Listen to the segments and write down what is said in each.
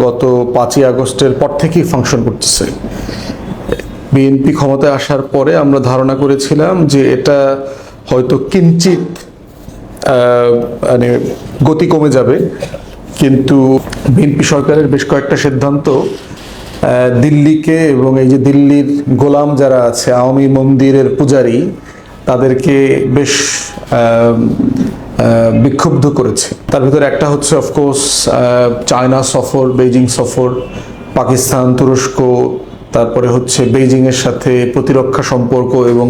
গত 5ই আগস্টের পর থেকেই ফাংশন করতেছে। বিএনপি ক্ষমতায় আসার পরে আমরা ধারণা করেছিলাম যে এটা হয়তো কিঞ্চিত মানে গতি কমে যাবে, কিন্তু বিএনপি সরকারের বেশ কয়েকটা সিদ্ধান্ত দিল্লিকে এবং এই যে দিল্লির গোলাম যারা আছে, আওয়ামী মন্দিরের পূজারী, তাদেরকে বেশ বিক্ষুব্ধ করেছে। তার ভিতরে একটা হচ্ছে অফকোর্স চায়না সফর, বেইজিং সফর, পাকিস্তান, তুরস্ক, তারপরে হচ্ছে বেইজিংয়ের সাথে প্রতিরক্ষা সম্পর্ক এবং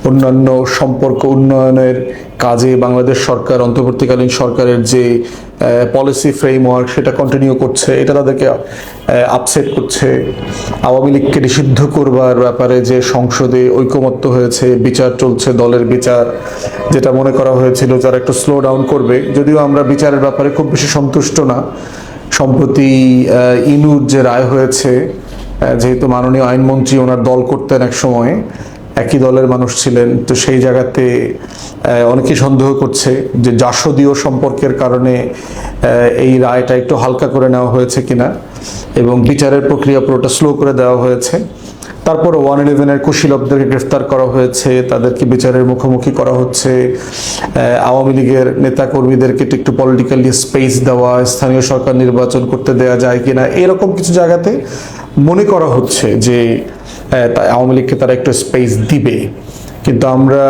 অন্যান্য সম্পর্ক উন্নয়নের কাজে বাংলাদেশ সরকার, অন্তর্বর্তীকালীন সরকারের যে পলিসি ফ্রেমওয়ার্ক সেটা কন্টিনিউ করছে, এটা তাদেরকে আপসেট করছে। আওয়ামী লীগকে নিষিদ্ধ করবার ব্যাপারে যে সংসদে ঐকমত্য হয়েছে, বিচার চলছে, দলের বিচার, যেটা মনে করা হয়েছিল যারা একটু স্লো ডাউন করবে, যদিও আমরা বিচারের ব্যাপারে খুব বেশি সন্তুষ্ট না। সম্প্রতি ইনুর যে রায় হয়েছে, যেহেতু মাননীয় আইনমন্ত্রী ওনার দল করতেন এক সময়, একই দলের মানুষ ছিলেন, তো সেই জায়গাতে অনেকেই সন্দেহ করছে যে জাসদীয় সম্পর্কের কারণে এই রায়টা একটু হালকা করে নেওয়া হয়েছে কিনা এবং বিচারের প্রক্রিয়া পুরোটা স্লো করে দেওয়া হয়েছে। তারপর 111-এর কুশীলবদেরকে গ্রেফতার করা হয়েছে, তাদেরকে বিচারের মুখোমুখি করা হচ্ছে। আওয়ামী লীগের নেতাকর্মীদেরকে একটু পলিটিক্যালি স্পেস দেওয়া, স্থানীয় সরকার নির্বাচন করতে দেওয়া যায় কিনা, এরকম কিছু জায়গাতে মনে করা হচ্ছে যে আওয়ামী লীগকে তারা একটু স্পেস দিবে। কিন্তু আমরা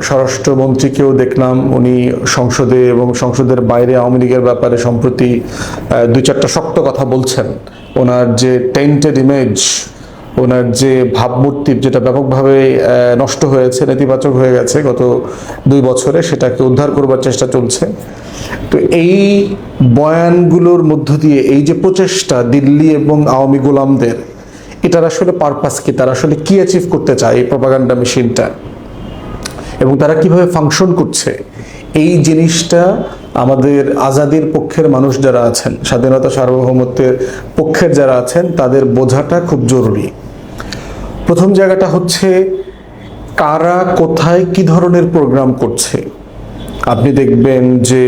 স্বরাষ্ট্রমন্ত্রীকেও দেখলাম উনি সংসদে এবং সংসদের বাইরে আওয়ামী লীগের ব্যাপারে সম্প্রতি 2-4টা শক্ত কথা বলছেন। ওনার যে টেন্টেড ইমেজ, ওনার যে ভাবমূর্তি, যেটা ব্যাপকভাবে নষ্ট হয়েছে, নেতিবাচক হয়ে গেছে গত 2 বছরে, সেটাকে উদ্ধার করবার চেষ্টা চলছে। তো এই বয়ানগুলোর মধ্য দিয়ে এই যে প্রচেষ্টা দিল্লি এবং আওয়ামী গোলামদের, এটার আসলে পারপাস কি, তারা আসলে কি অ্যাচিভ করতে চায় এই প্রপাগান্ডা মেশিনটা, এবং তারা কিভাবে ফাংশন করছে, এই জিনিসটা আমাদের আজাদির পক্ষের মানুষ যারা আছেন, স্বাধীনতা সার্বভৌমত্বের পক্ষের যারা আছেন, তাদের বোঝাটা খুব জরুরি। প্রথম জায়গাটা হচ্ছে কারা কোথায় কি ধরনের প্রোগ্রাম করছে। আপনি দেখবেন যে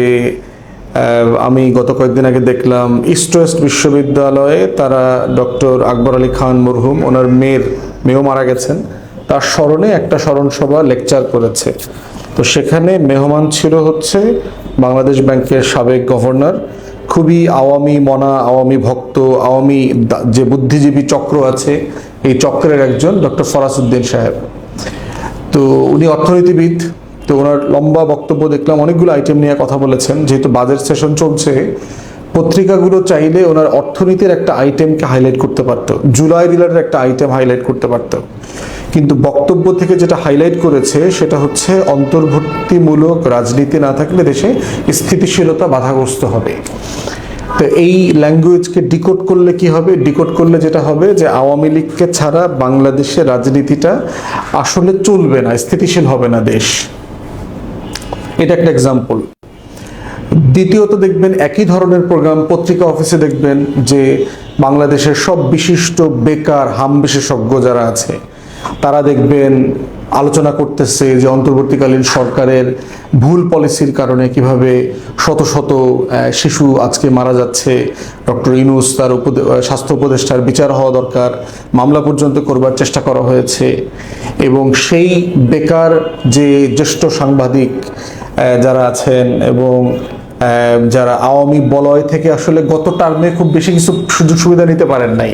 আমি গত কয়েকদিন আগে দেখলাম ইস্ট ওয়েস্ট বিশ্ববিদ্যালয়ে তারা ডক্টর আকবর আলী খান মরহুম, ওনার মেয়েও মারা গেছেন, তার স্মরণে একটা স্মরণ সভা লেকচার করেছে। তো সেখানে মেহমান ছিল হচ্ছে বাংলাদেশ ব্যাংকের সাবেক গভর্নর, খুবই আওয়ামী মনা, আওয়ামী ভক্ত, আওয়ামী যে বুদ্ধিজীবী চক্র আছে, এই চক্রের একজন ডক্টর ফরাসউদ্দিন সাহেব। তো উনি অর্থনীতিবিদ। তো ওনার লম্বা বক্তব্য দেখলাম, অনেকগুলো আইটেম নিয়ে কথা বলেছেন। যেহেতু বাজেট সেশন চলছে, পত্রিকাগুলো চাইলে ওনার অর্থনীতির একটা আইটেমকে হাইলাইট করতে পারতো, জুলাই রিলেটেড একটা আইটেম হাইলাইট করতে পারতো, কিন্তু বক্তব্য থেকে যেটা হাইলাইট করেছে সেটা হচ্ছে অন্তর্ভুক্তিমূলক রাজনীতি না থাকলে দেশে স্থিতিশীলতা বাধাগ্রস্ত হবে। তো এই ল্যাঙ্গুয়েজকে ডিকোড করলে কি হবে? ডিকোড করলে যেটা হবে যে আওয়ামী লীগকে ছাড়া বাংলাদেশের রাজনীতিটা আসলে চলবে না, স্থিতিশীল হবে না দেশ। এটা একটা এক্সাম্পল। দ্বিতীয়ত দেখবেন একই ধরনের প্রোগ্রাম পত্রিকা অফিসে দেখবেন যে বাংলাদেশের সব বিশিষ্ট বেকার হাম বিশেষজ্ঞ যারা আছে, তারা দেখবেন আলোচনা করতেছে যে অন্তর্বর্তীকালীন সরকারের ভুল পলিসির কারণে কিভাবে শত শত শিশু আজকে মারা যাচ্ছে, ডক্টর ইউনূস তার স্বাস্থ্য উপদেষ্টার বিচার হওয়া দরকার, মামলা পর্যন্ত করবার চেষ্টা করা হয়েছে। এবং সেই বেকার যে জ্যেষ্ঠ সাংবাদিক যারা আছেন এবং যারা আওয়ামী বলয় থেকে আসলে গত টার্মে খুব বেশি কিছু সুযোগ সুবিধা নিতে পারেন নাই,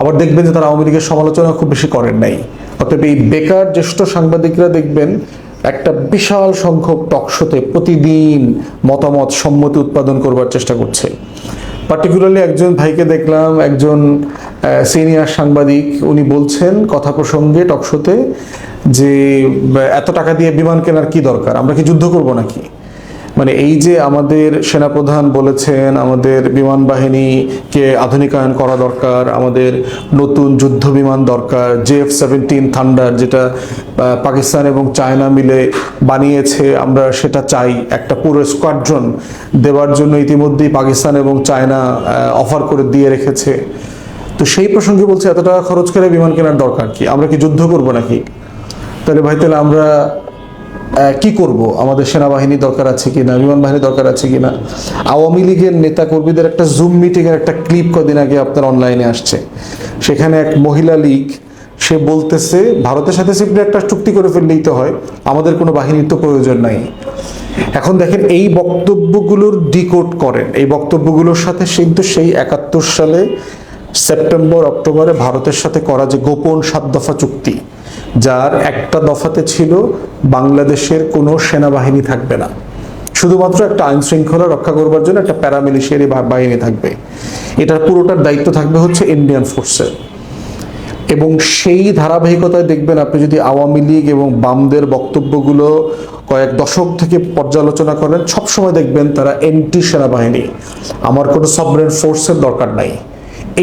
আবার দেখবেন যে তারা আওয়ামী লীগের সমালোচনা খুব বেশি করেন নাই। অতএব এই বেকার জ্যেষ্ঠ সাংবাদিকরা দেখবেন একটা বিশাল সংখ্যক টকশোতে প্রতিদিন মতামত সম্মতি উৎপাদন করবার চেষ্টা করছে। পার্টিকুলারলি একজন ভাইকে দেখলাম, একজন সিনিয়র সাংবাদিক, উনি বলছেন কথা প্রসঙ্গে টকশোতে যে এত টাকা দিয়ে বিমান কেনার কি দরকার, আমরা কি যুদ্ধ করব নাকি? মানে এই যে আমাদের সেনাপ্রধান বলেছেন আমাদের বিমান বাহিনীকে আধুনিকায়ন করা দরকার, আমাদের নতুন যুদ্ধ বিমান দরকার, JF-17 থান্ডার, যেটা পাকিস্তান এবং চায়না মিলে বানিয়েছে, আমরা সেটা চাই, একটা পুরো স্কোয়াড্রন দেওয়ার জন্য ইতিমধ্যেই পাকিস্তান এবং চায়না অফার করে দিয়ে রেখেছে। তো সেই প্রসঙ্গে বলছে এত টাকা খরচ করে বিমান কেনার দরকার কি, আমরা কি যুদ্ধ করব নাকি? তাহলে ভাই, তাহলে আমরা কি করব, আমাদের সেনাবাহিনী দরকার আছে কিনা, বিমান বাহিনী দরকার আছে কিনা। আওয়ামী লীগের নেতা কর্মীদের একটা জুম মিটিং এর একটা ক্লিপ কদিন আগে আপনার অনলাইনে আসছে। সেখানে এক মহিলা লীগ, সে বলতেছে ভারতের সাথে সিম্পলি একটা চুক্তি করে ফেললেই তো হয়, আমাদের কোনো বাহিনীর তো প্রয়োজন নাই। এখন দেখেন এই বক্তব্যগুলোর ডিকোড করেন, এই বক্তব্যগুলোর সাথে কিন্তু সেই 71 সালে সেপ্টেম্বর অক্টোবরে ভারতের সাথে করা যে গোপন 7 দফা চুক্তি, যার একটা দফাতে ছিল বাংলাদেশের কোনো সেনাবাহিনী থাকবে না, শুধুমাত্র একটা আইন শৃঙ্খলা রক্ষা করবার জন্য একটা প্যারামিলিশিয়ারি বাহিনী থাকবে, এটার পুরোটার দায়িত্ব থাকবে হচ্ছে ইন্ডিয়ান ফোর্সের। এবং সেই ধারাবাহিকতায় দেখবেন আপনি যদি আওয়ামী লীগ এবং বামদের বক্তব্যগুলো কয়েক দশক থেকে পর্যালোচনা করেন, সবসময় দেখবেন তারা এন্টি সেনাবাহিনী, আমার কোনো সভরেন ফোর্সের দরকার নাই,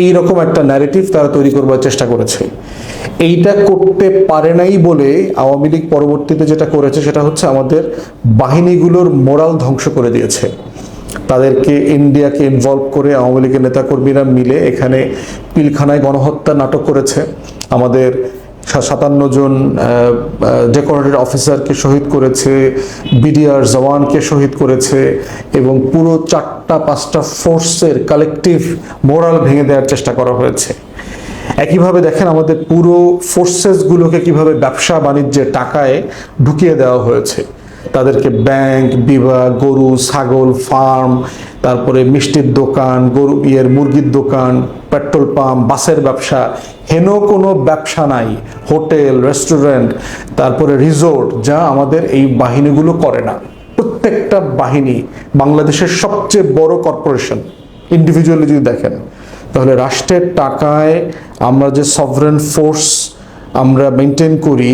এইরকম একটা ন্যারেটিভ তারা তৈরি করবার চেষ্টা করেছে। এইটা করতে পারে নাই বলে আওয়ামী লীগ পরবর্তীতে যেটা করেছে সেটা হচ্ছে আমাদের বাহিনীগুলোর মোরাল ধ্বংস করে দিয়েছে। তাদেরকে ইন্ডিয়াকে ইনভলভ করে আওয়ামী লীগের নেতাকর্মীরা মিলে এখানে পিলখানায় গণহত্যা নাটক করেছে, আমাদের 57 জন ডেকোরেটেড অফিসারকে শহীদ করেছে, বিডিআর জওয়ানকে শহীদ করেছে, এবং পুরো 4-5টা ফোর্সের কালেকটিভ মোরাল ভেঙে দেওয়ার চেষ্টা করা হয়েছে। একইভাবে দেখেন আমাদের পুরো ফোর্সেসগুলোকে কিভাবে ব্যবসা বাণিজ্যের টাকায় ঢুকিয়ে দেওয়া হয়েছে, তাদেরকে ব্যাংক, বিভাগ, গরু ছাগল ফার্ম, তারপরে মিষ্টির দোকান, মুরগির দোকান, পেট্রোল পাম্প, বাসের ব্যবসা, হেন কোনো ব্যবসা নাই, হোটেল রেস্টুরেন্ট, তারপরে রিসোর্ট, যা আমাদের এই বাহিনীগুলো করে না। প্রত্যেকটা বাহিনী বাংলাদেশের সবচেয়ে বড় কর্পোরেশন, ইন্ডিভিজুয়ালি যদি দেখেন তাহলে রাষ্ট্রের টাকায় আমরা যে সভরেন ফোর্স আমরা মেনটেন করি,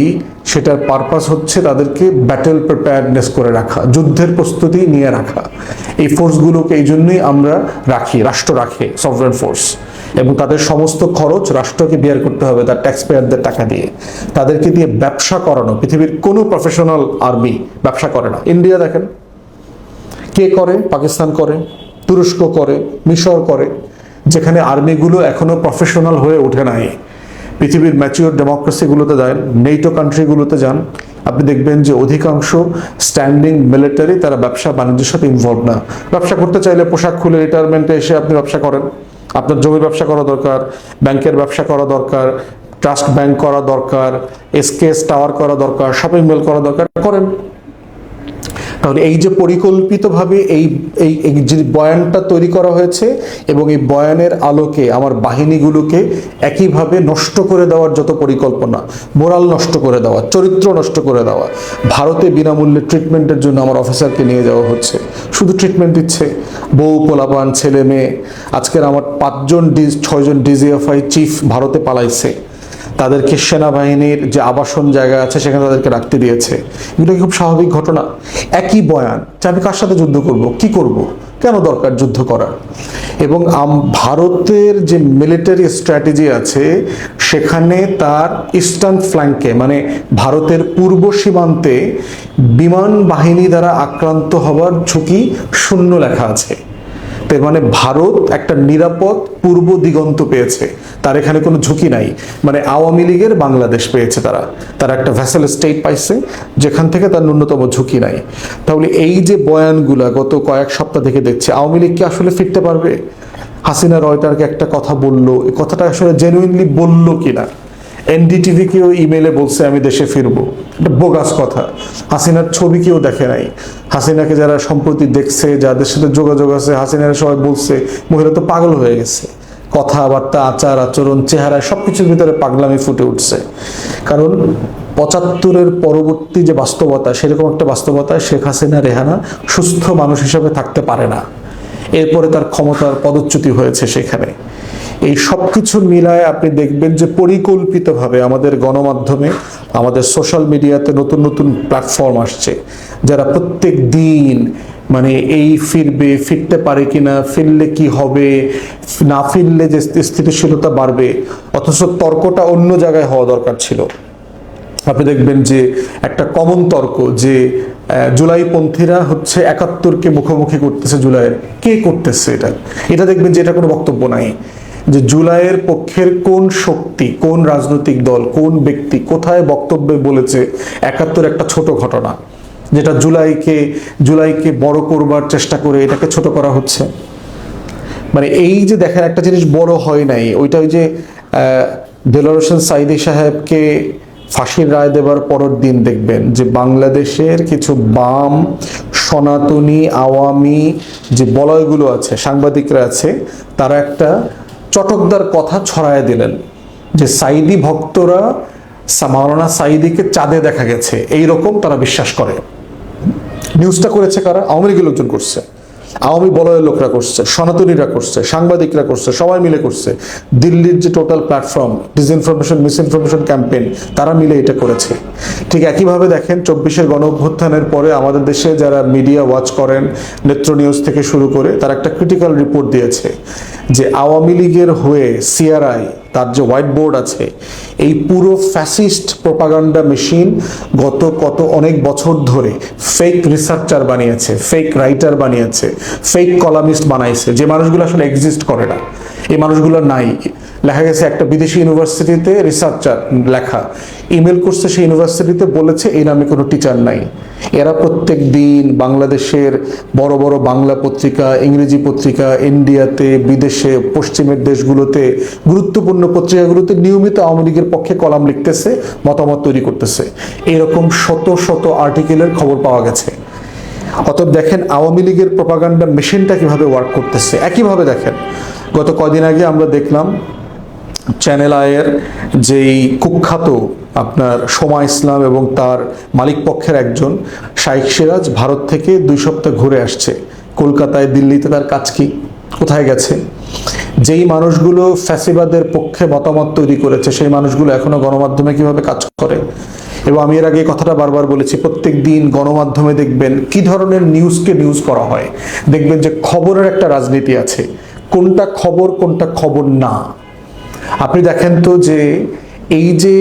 সেটার পারপাস হচ্ছে তাদেরকে ব্যাটেল প্রিপেয়ারনেস করে রাখা, যুদ্ধের প্রস্তুতি নিয়ে রাখা। এই ফোর্সগুলোকে এই জন্যই আমরা রাখি, রাষ্ট্র রাখে সভরেন ফোর্স, এবং তাদের সমস্ত খরচ রাষ্ট্রকে বিয়ার করতে হবে তার ট্যাক্স পেয়ারদের টাকা দিয়ে। তাদেরকে দিয়ে ব্যবসা করানো, পৃথিবীর কোনো প্রফেশনাল আর্মি ব্যবসা করে না। ইন্ডিয়া দেখেন কে করে, পাকিস্তান করে, তুরস্ক করে, মিশর করে, যেখানে আর্মিগুলো এখনো প্রফেশনাল হয়ে ওঠে নাই। পৃথিবীর ম্যাচিওর ডেমোক্রেসিগুলোতে যান, নেটো কান্ট্রিগুলোতে যান, আপনি দেখবেন যে অধিকাংশ স্ট্যান্ডিং মিলিটারি তারা ব্যবসা বাণিজ্যের সাথে ইনভলভ না। ব্যবসা করতে চাইলে পোশাক খুলে রিটায়ারমেন্টে এসে আপনি ব্যবসা করেন, আপনার জমির ব্যবসা করা দরকার, ব্যাংকের ব্যবসা করা দরকার, ট্রাস্ট ব্যাংক করা দরকার, এসকেএস টাওয়ার করা দরকার, শপিং মল করা দরকার, করেন। তাহলে এই যে পরিকল্পিতভাবে এই যে বয়ানটা তৈরি করা হয়েছে, এবং এই বয়ানের আলোকে আমার বাহিনীগুলোকে একইভাবে নষ্ট করে দেওয়ার যত পরিকল্পনা, মোরাল নষ্ট করে দেওয়া, চরিত্র নষ্ট করে দেওয়া, ভারতে বিনামূল্যে ট্রিটমেন্টের জন্য আমার অফিসারকে নিয়ে যাওয়া হচ্ছে, শুধু ট্রিটমেন্ট দিচ্ছে, বউ পোলাপান ছেলে মেয়ে। আজকের আমার 6জন ডিজিএফআই চিফ ভারতে পালাইছে, তাদেরকে সেনাবাহিনীর যে আবাসন জায়গা আছে সেখানে তাদেরকে রাখতে দিয়েছে। এগুলো খুব স্বাভাবিক ঘটনা। একই বয়ান যে আমি কার সাথে যুদ্ধ করব, কি করব, কেন দরকার যুদ্ধ করার। এবং ভারতের যে মিলিটারি স্ট্র্যাটেজি আছে সেখানে তার ইস্টার্ন ফ্ল্যাঙ্কে, মানে ভারতের পূর্ব সীমান্তে বিমান বাহিনী দ্বারা আক্রান্ত হওয়ার ঝুঁকি শূন্য লেখা আছে। তার মানে ভারত একটা নিরাপদ পূর্ব দিগন্ত পেয়েছে, তার এখানে কোনো ঝুঁকি নাই। মানে আওয়ামী লীগের বাংলাদেশ পেয়েছে তারা একটা ভ্যাসেল স্টেট পাইছে যেখান থেকে তার ন্যূনতম ঝুঁকি নাই। তাহলে এই যে বয়ানগুলা গত কয়েক সপ্তাহ থেকে দেখছে, আওয়ামী লীগ কি আসলে ফিরতে পারবে? হাসিনা রয়টারকে একটা কথা বললো, এই কথাটা আসলে জেনুইনলি বললো কিনা? এনডিটিভি কেও ইমেলে বলছে আমি দেশে ফিরবো, এটা বোগাস কথা। হাসিনার ছবি কেউ দেখে নাই, হাসিনাকে যারা সম্প্রতি দেখছে, যাদের সাথে যোগাযোগ আছে, হাসিনার সবাই বলছে মহিলা তো পাগল হয়ে গেছে, কথাবার্তা, আচার আচরণ, চেহারা, সবকিছুর ভিতরে পাগলামি ফুটে উঠছে। কারণ 75-এর পরবর্তী যে বাস্তবতা, সেরকম একটা বাস্তবতায় শেখ হাসিনা রেহানা সুস্থ মানুষ হিসেবে থাকতে পারে না। এরপরে তার ক্ষমতার পদচ্যুতি হয়েছে সেখানে। এই সব কিছু মিলায় আপনি দেখবেন যে পরিকল্পিতভাবে আমাদের গণমাধ্যমে, আমাদের সোশ্যাল মিডিয়াতে নতুন নতুন প্ল্যাটফর্ম আসছে, যারা প্রত্যেক দিন মানে এই ফিরবে, ফিরতে পারে কিনা, ফিরলে কি হবে, না ফিরলে যে স্থিতিশীলতা বাড়বে, অথচ তর্কটা অন্য জায়গায় হওয়া দরকার ছিল। আপনি দেখবেন যে একটা কমন তর্ক যে জুলাইপন্থীরা হচ্ছে 71-কে মুখোমুখি করতেছে জুলাইয়ের, কে করতেছে এটা দেখবেন যে এটা কোনো বক্তব্য নাই যে জুলাইয়ের পক্ষের কোন শক্তি, কোন রাজনৈতিক দল, কোন ব্যক্তি কোথায় বক্তব্যে বলেছে 71 একটা ছোট ঘটনা। যেটা জুলাইকে বড় করবার চেষ্টা করে এটাকে ছোট করা হচ্ছে। মানে এই যে দেখেন একটা জিনিস বড় হয় নাই, ওইটা ওই যে দেলোয়ার হোসেন সাঈদী সাহেবকে ফাঁসির রায় দেবার পরের দিন দেখবেন যে বাংলাদেশের কিছু বাম সনাতনী আওয়ামী যে বলয়গুলো আছে, সাংবাদিকরা আছে, তারা একটা চটকদার কথা ছড়ায় দিলেন যে সাঈদী ভক্তরা মাওলানা সাঈদীকে চাঁদে দেখা গেছে, এইরকম তারা বিশ্বাস করে। নিউজটা করেছে কারা? আওয়ামী লীগের লোকজন করছে, আওয়ামী বলয়ের লোকরা করছে, সনাতনীরা করছে, সাংবাদিকরা করছে, সবাই মিলে করছে। দিল্লির যে total platform disinformation misinformation campaign, তারা মিলে এটা করেছে। ঠিক একইভাবে দেখেন 24-এর গণ অভ্যুত্থানের পরে আমাদের দেশে যারা মিডিয়া ওয়াচ করেন, নেত্র নিউজ থেকে শুরু করে, তারা একটা ক্রিটিক্যাল রিপোর্ট দিয়েছে যে আওয়ামী লীগের হয়ে সিআরআই তার যে হোয়াইট বোর্ড আছে, এই পুরো ফ্যাসিস্ট প্রোপাগান্ডা মেশিন গত অনেক বছর ধরে ফেক রিসার্চার বানিয়েছে, ফেক রাইটার বানিয়েছে, ফেক কলামিস্ট বানাইছে, যে মানুষগুলো আসলে এক্সিস্ট করে না, এই মানুষগুলো নাই। লেখা গেছে একটা বিদেশি ইউনিভার্সিটিতে রিসার্চার লেখা, ইমেল করছে সেই ইউনিভার্সিটিতে, বলেছে এই নামে কোনো টিচার নাই। এরা প্রত্যেক দিন বাংলাদেশের বড় বড় বাংলা পত্রিকা, ইংরেজি পত্রিকা, ইন্ডিয়াতে, বিদেশে, পশ্চিমের দেশগুলোতে, গুরুত্বপূর্ণ পত্রিকাগুলোতে নিয়মিত আওয়ামী লীগের পক্ষে কলাম লিখতেছে, মতামত তৈরি করতেছে। এরকম শত শত আর্টিকেলের খবর পাওয়া গেছে। অতএব দেখেন আওয়ামী লীগের প্রোপাগান্ডা মেশিনটা কিভাবে ওয়ার্ক করতেছে। একইভাবে দেখেন গত কয়দিন আগে আমরা দেখলাম চ্যানেল আইয়ের যেই কুখ্যাত আপনার সোমা ইসলাম এবং তার মালিক পক্ষের একজন শাইখ সিরাজ ভারত থেকে 2 সপ্তাহ ঘুরে আসছে কলকাতায়, দিল্লিতে। তার কাজ কি? কোথায় গেছে? যেই মানুষগুলো ফ্যাসিবাদের পক্ষে মতামত তৈরি করেছে, সেই মানুষগুলো এখনো গণমাধ্যমে কিভাবে কাজ করে। এবং আমি এর আগে কথাটা বারবার বলেছি, প্রত্যেক দিন গণমাধ্যমে দেখবেন কি ধরনের নিউজকে নিউজ করা হয়। দেখবেন যে খবরের একটা রাজনীতি আছে, কোনটা খবর না। আপনি দেখেন তো যে এই যে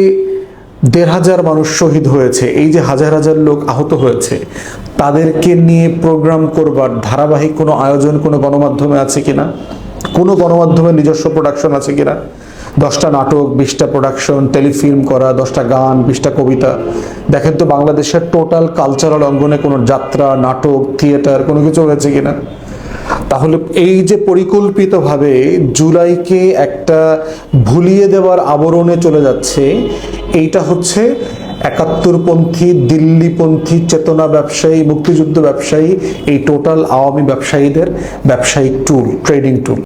1,500 মানুষ শহীদ হয়েছে, এই যে হাজার হাজার লোক আহত হয়েছে, তাদেরকে নিয়ে প্রোগ্রাম করবার ধারাবাহিক কোনো আয়োজন কোনো গণমাধ্যমে আছে কিনা? কোনো গণমাধ্যমের নিজস্ব প্রোডাকশন আছে কিনা? 10টা নাটক, 20টা প্রোডাকশন, টেলিফিল্ম করা, 10টা গান, 20টা কবিতা। দেখেন তো বাংলাদেশের টোটাল কালচারাল অঙ্গনে কোনো যাত্রা, নাটক, থিয়েটার কোনো কিছু হয়েছে কিনা? তাহলে এই যে পরিকল্পিতভাবে জুলাইকে একটা ভুলিয়ে দেওয়ার আবরণে চলে যাচ্ছে, এইটা হচ্ছে 71পন্থী, দিল্লিপন্থী চেতনা ব্যবসায়ী, মুক্তিযুদ্ধ ব্যবসায়ী, এই টোটাল আওয়ামী ব্যবসায়ীদের ব্যবসায়িক টুল, ট্রেডিং টুল।